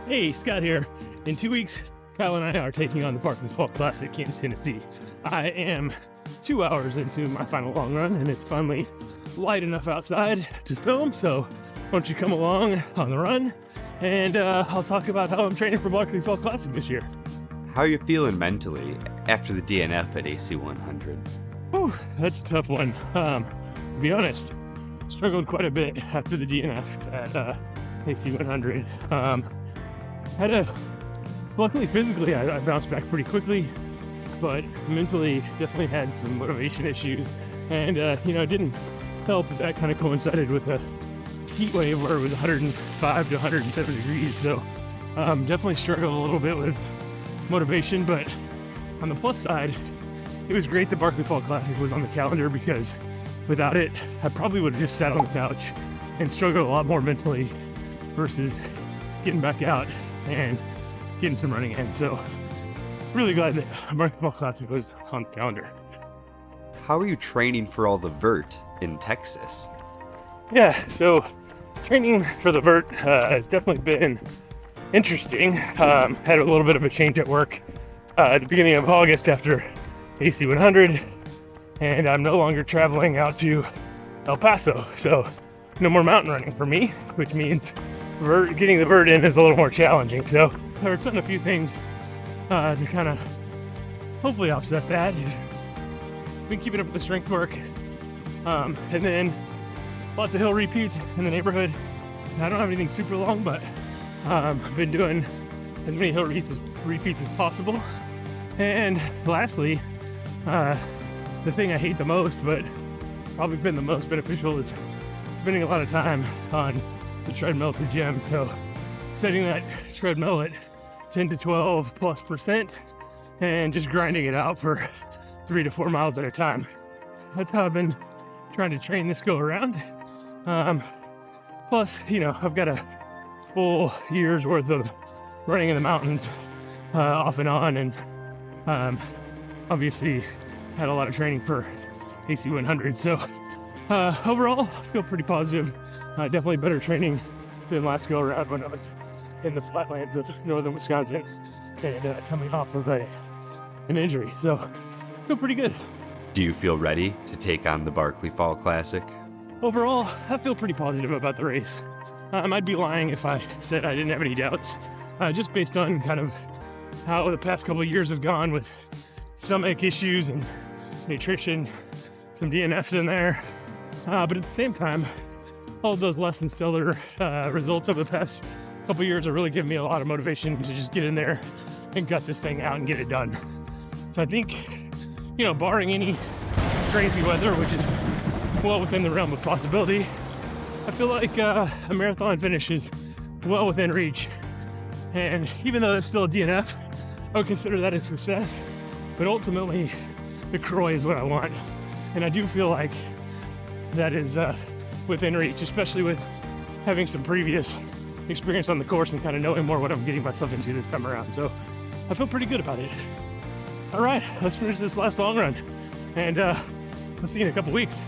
Hey, Scott here. In 2 weeks, Kyle and I are taking on the Barkley Fall Classic in Tennessee. I am 2 hours into my final long run, and it's finally light enough outside to film, so why don't you come along on the run, and I'll talk about how I'm training for Barkley Fall Classic this year. How are you feeling mentally after the DNF at AC 100? Whew, that's a tough one. To be honest, struggled quite a bit after the DNF at AC 100. Luckily physically I bounced back pretty quickly, but mentally definitely had some motivation issues, and it didn't help that kind of coincided with a heat wave where it was 105 to 107 degrees, so definitely struggled a little bit with motivation. But on the plus side, it was great that Barkley Fall Classic was on the calendar, because without it I probably would have just sat on the couch and struggled a lot more mentally versus getting back out and getting some running in. So really glad that Barkley Fall Classic was on the calendar. How are you training for all the vert in Texas? Yeah, so training for the vert has definitely been interesting. Had a little bit of a change at work at the beginning of August after AC 100, and I'm no longer traveling out to El Paso, so no more mountain running for me, which means getting the vert in is a little more challenging. So I've done a few things to kind of hopefully offset that. I've been keeping up with the strength work, and then lots of hill repeats in the neighborhood. I don't have anything super long, but I've been doing as many hill repeats as possible. And lastly, the thing I hate the most, but probably been the most beneficial, is spending a lot of time on the treadmill at the gym. So setting that treadmill at 10 to 12+% and just grinding it out for 3 to 4 miles at a time. That's how I've been trying to train this go around. Plus, I've got a full year's worth of running in the mountains off and on, and obviously had a lot of training for AC 100. So overall, I feel pretty positive. Definitely better training than last go around when I was in the flatlands of northern Wisconsin and coming off of an injury. So I feel pretty good. Do you feel ready to take on the Barkley Fall Classic? Overall, I feel pretty positive about the race. I'd be lying if I said I didn't have any doubts, just based on kind of how the past couple of years have gone with stomach issues and nutrition, some DNFs in there. But at the same time, all of those less than stellar results over the past couple years are really giving me a lot of motivation to just get in there and gut this thing out and get it done. So I think, barring any crazy weather, which is well within the realm of possibility, I feel like a marathon finish is well within reach. And even though it's still a DNF, I would consider that a success. But ultimately, the Croy is what I want. And I do feel like that is within reach, especially with having some previous experience on the course and kind of knowing more what I'm getting myself into this time around. So I feel pretty good about it. All right, let's finish this last long run, and I'll see you in a couple weeks.